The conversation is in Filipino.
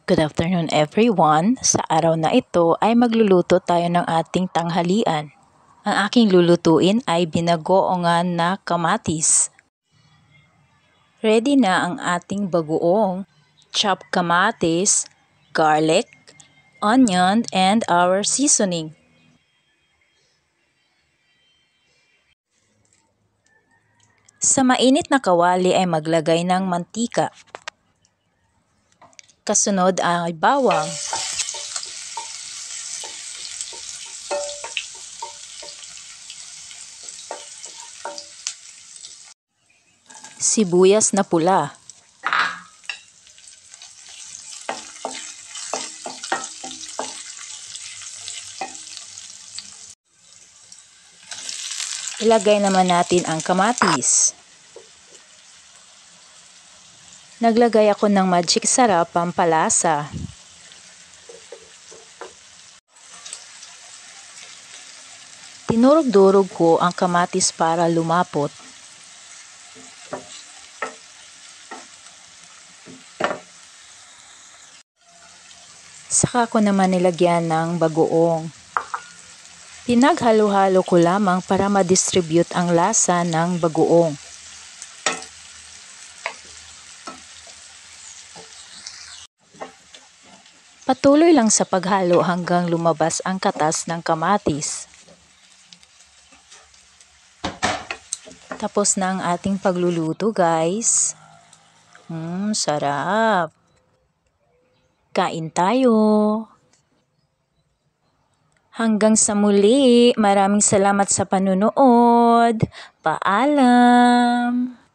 Good afternoon everyone. Sa araw na ito ay magluluto tayo ng ating tanghalian. Ang aking lulutuin ay binagoongan na kamatis. Ready na ang ating bagoong, chopped kamatis, garlic, onion, and our seasoning. Sa mainit na kawali ay maglagay ng mantika. Kasunod ay bawang. Sibuyas na pula. Ilagay naman natin ang kamatis. Naglagay ako ng magic sarap pampalasa. Tinurog-durog ko ang kamatis para lumapot. Saka ko naman nilagyan ng bagoong. Pinaghalo-halo ko lamang para ma-distribute ang lasa ng bagoong. Patuloy lang sa paghalo hanggang lumabas ang katas ng kamatis. Tapos na ang ating pagluluto, guys. Sarap. Kain tayo. Hanggang sa muli. Maraming salamat sa panunood. Paalam.